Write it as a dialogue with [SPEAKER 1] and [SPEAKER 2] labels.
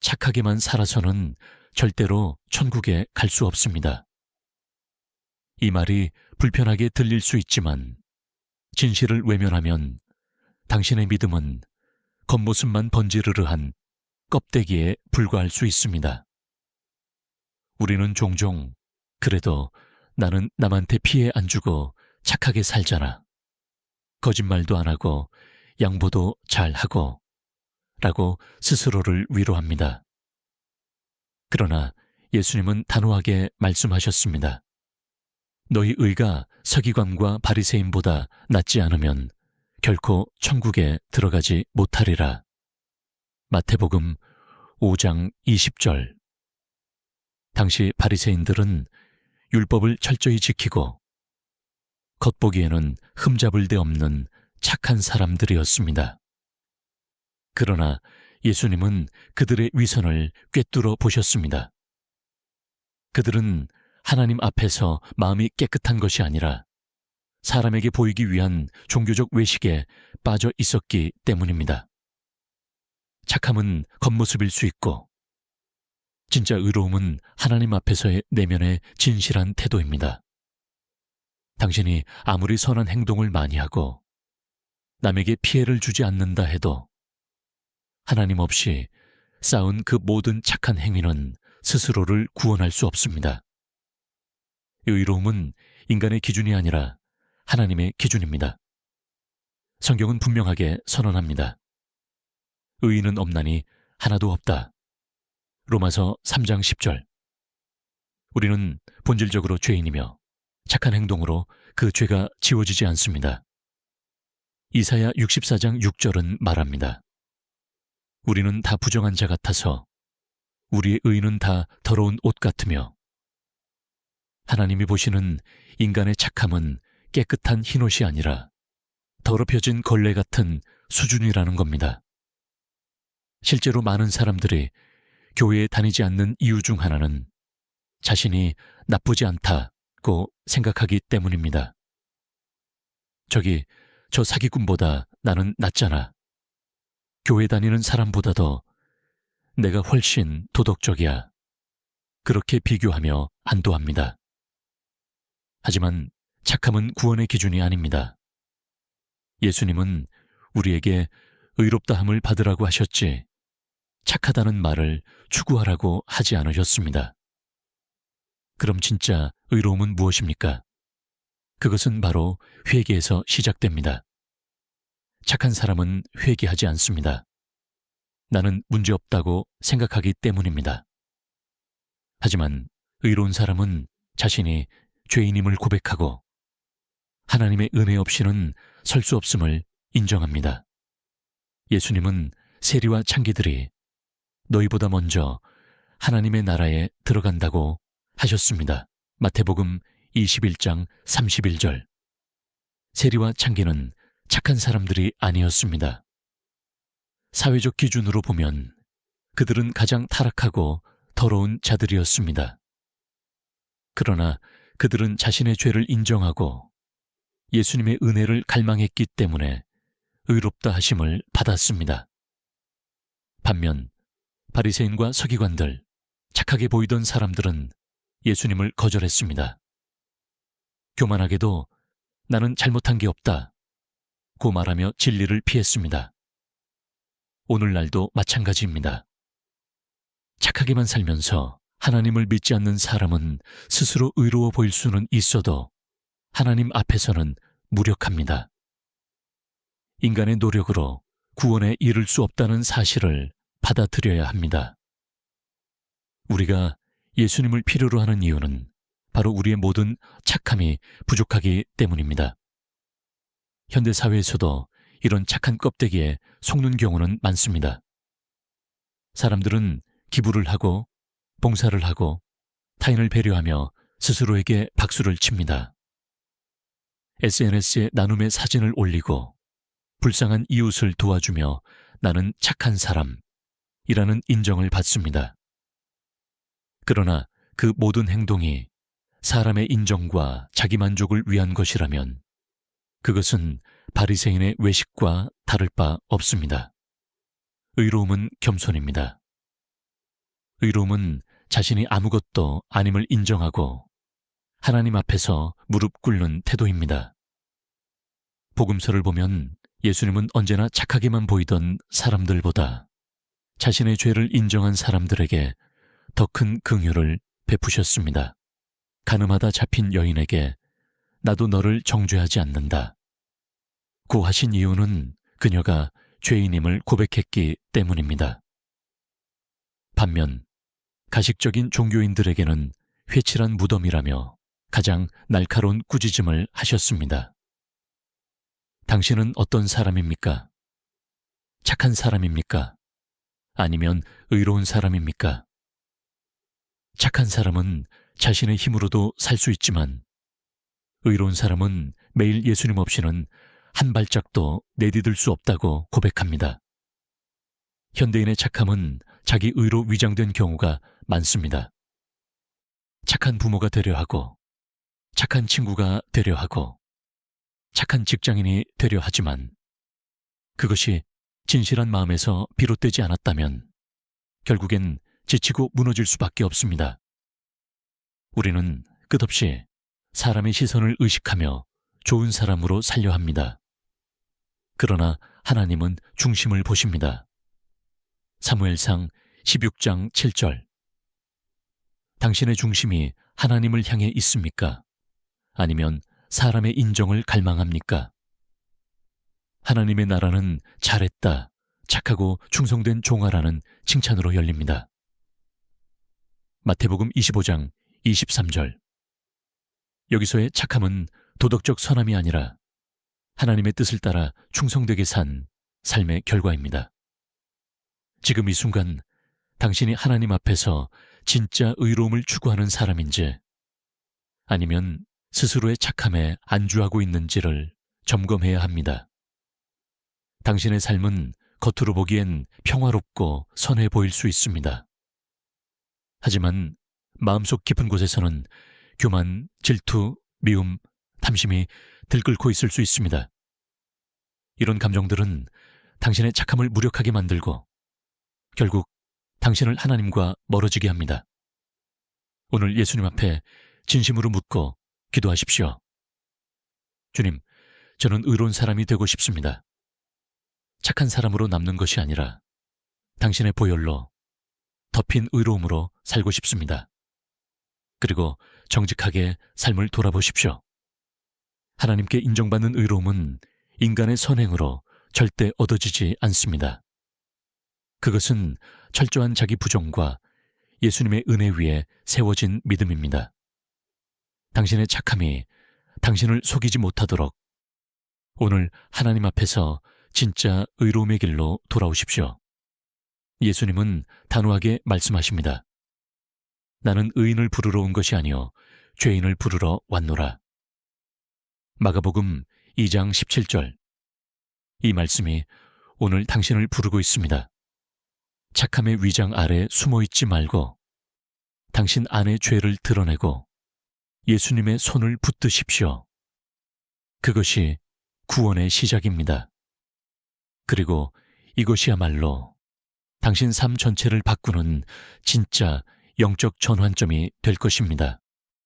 [SPEAKER 1] 착하게만 살아서는 절대로 천국에 갈 수 없습니다. 이 말이 불편하게 들릴 수 있지만 진실을 외면하면 당신의 믿음은 겉모습만 번지르르한 껍데기에 불과할 수 있습니다. 우리는 종종 그래도 나는 남한테 피해 안 주고 착하게 살잖아. 거짓말도 안 하고 양보도 잘 하고 라고 스스로를 위로합니다. 그러나 예수님은 단호하게 말씀하셨습니다. 너희 의가 서기관과 바리새인보다 낫지 않으면 결코 천국에 들어가지 못하리라. 마태복음 5장 20절. 당시 바리새인들은 율법을 철저히 지키고 겉보기에는 흠잡을 데 없는 착한 사람들이었습니다. 그러나 예수님은 그들의 위선을 꿰뚫어 보셨습니다. 그들은 하나님 앞에서 마음이 깨끗한 것이 아니라 사람에게 보이기 위한 종교적 외식에 빠져 있었기 때문입니다. 착함은 겉모습일 수 있고 진짜 의로움은 하나님 앞에서의 내면의 진실한 태도입니다. 당신이 아무리 선한 행동을 많이 하고 남에게 피해를 주지 않는다 해도 하나님 없이 쌓은 그 모든 착한 행위는 스스로를 구원할 수 없습니다. 의로움은 인간의 기준이 아니라 하나님의 기준입니다. 성경은 분명하게 선언합니다. 의인은 없나니 하나도 없다. 로마서 3장 10절. 우리는 본질적으로 죄인이며 착한 행동으로 그 죄가 지워지지 않습니다. 이사야 64장 6절은 말합니다. 우리는 다 부정한 자 같아서 우리의 의는 다 더러운 옷 같으며 하나님이 보시는 인간의 착함은 깨끗한 흰옷이 아니라 더럽혀진 걸레 같은 수준이라는 겁니다. 실제로 많은 사람들이 교회에 다니지 않는 이유 중 하나는 자신이 나쁘지 않다고 생각하기 때문입니다. 저 사기꾼보다 나는 낫잖아. 교회 다니는 사람보다도 내가 훨씬 도덕적이야. 그렇게 비교하며 안도합니다. 하지만 착함은 구원의 기준이 아닙니다. 예수님은 우리에게 의롭다함을 받으라고 하셨지 착하다는 말을 추구하라고 하지 않으셨습니다. 그럼 진짜 의로움은 무엇입니까? 그것은 바로 회개에서 시작됩니다. 착한 사람은 회개하지 않습니다. 나는 문제없다고 생각하기 때문입니다. 하지만 의로운 사람은 자신이 죄인임을 고백하고 하나님의 은혜 없이는 설 수 없음을 인정합니다. 예수님은 세리와 창기들이 너희보다 먼저 하나님의 나라에 들어간다고 하셨습니다. 마태복음 21장 31절. 세리와 창기는 착한 사람들이 아니었습니다. 사회적 기준으로 보면 그들은 가장 타락하고 더러운 자들이었습니다. 그러나 그들은 자신의 죄를 인정하고 예수님의 은혜를 갈망했기 때문에 의롭다 하심을 받았습니다. 반면 바리새인과 서기관들, 착하게 보이던 사람들은 예수님을 거절했습니다. 교만하게도 나는 잘못한 게 없다 고 말하며 진리를 피했습니다. 오늘날도 마찬가지입니다. 착하게만 살면서 하나님을 믿지 않는 사람은 스스로 의로워 보일 수는 있어도 하나님 앞에서는 무력합니다. 인간의 노력으로 구원에 이를 수 없다는 사실을 받아들여야 합니다. 우리가 예수님을 필요로 하는 이유는 바로 우리의 모든 착함이 부족하기 때문입니다. 현대사회에서도 이런 착한 껍데기에 속는 경우는 많습니다. 사람들은 기부를 하고 봉사를 하고 타인을 배려하며 스스로에게 박수를 칩니다. SNS에 나눔의 사진을 올리고 불쌍한 이웃을 도와주며 나는 착한 사람이라는 인정을 받습니다. 그러나 그 모든 행동이 사람의 인정과 자기만족을 위한 것이라면 그것은 바리새인의 외식과 다를 바 없습니다. 의로움은 겸손입니다. 의로움은 자신이 아무것도 아님을 인정하고 하나님 앞에서 무릎 꿇는 태도입니다. 복음서를 보면 예수님은 언제나 착하게만 보이던 사람들보다 자신의 죄를 인정한 사람들에게 더 큰 긍휼을 베푸셨습니다. 가늠하다 잡힌 여인에게 나도 너를 정죄하지 않는다 고 하신 이유는 그녀가 죄인임을 고백했기 때문입니다. 반면 가식적인 종교인들에게는 회칠한 무덤이라며 가장 날카로운 꾸짖음을 하셨습니다. 당신은 어떤 사람입니까? 착한 사람입니까? 아니면 의로운 사람입니까? 착한 사람은 자신의 힘으로도 살 수 있지만 의로운 사람은 매일 예수님 없이는 한 발짝도 내디딜 수 없다고 고백합니다. 현대인의 착함은 자기 의로 위장된 경우가 많습니다. 착한 부모가 되려 하고, 착한 친구가 되려 하고, 착한 직장인이 되려 하지만 그것이 진실한 마음에서 비롯되지 않았다면 결국엔 지치고 무너질 수밖에 없습니다. 우리는 끝없이 사람의 시선을 의식하며 좋은 사람으로 살려 합니다. 그러나 하나님은 중심을 보십니다. 사무엘상 16장 7절. 당신의 중심이 하나님을 향해 있습니까? 아니면 사람의 인정을 갈망합니까? 하나님의 나라는 잘했다, 착하고 충성된 종아라는 칭찬으로 열립니다. 마태복음 25장 23절. 여기서의 착함은 도덕적 선함이 아니라 하나님의 뜻을 따라 충성되게 산 삶의 결과입니다. 지금 이 순간 당신이 하나님 앞에서 진짜 의로움을 추구하는 사람인지 아니면 스스로의 착함에 안주하고 있는지를 점검해야 합니다. 당신의 삶은 겉으로 보기엔 평화롭고 선해 보일 수 있습니다. 하지만 마음속 깊은 곳에서는 교만, 질투, 미움, 탐심이 들끓고 있을 수 있습니다. 이런 감정들은 당신의 착함을 무력하게 만들고 결국 당신을 하나님과 멀어지게 합니다. 오늘 예수님 앞에 진심으로 묻고 기도하십시오. 주님, 저는 의로운 사람이 되고 싶습니다. 착한 사람으로 남는 것이 아니라 당신의 보혈로 덮인 의로움으로 살고 싶습니다. 그리고 정직하게 삶을 돌아보십시오. 하나님께 인정받는 의로움은 인간의 선행으로 절대 얻어지지 않습니다. 그것은 철저한 자기 부정과 예수님의 은혜 위에 세워진 믿음입니다. 당신의 착함이 당신을 속이지 못하도록 오늘 하나님 앞에서 진짜 의로움의 길로 돌아오십시오. 예수님은 단호하게 말씀하십니다. 나는 의인을 부르러 온 것이 아니요 죄인을 부르러 왔노라. 마가복음 2장 17절. 이 말씀이 오늘 당신을 부르고 있습니다. 착함의 위장 아래 숨어있지 말고 당신 안의 죄를 드러내고 예수님의 손을 붙드십시오. 그것이 구원의 시작입니다. 그리고 이것이야말로 당신 삶 전체를 바꾸는 진짜 영적 전환점이 될 것입니다.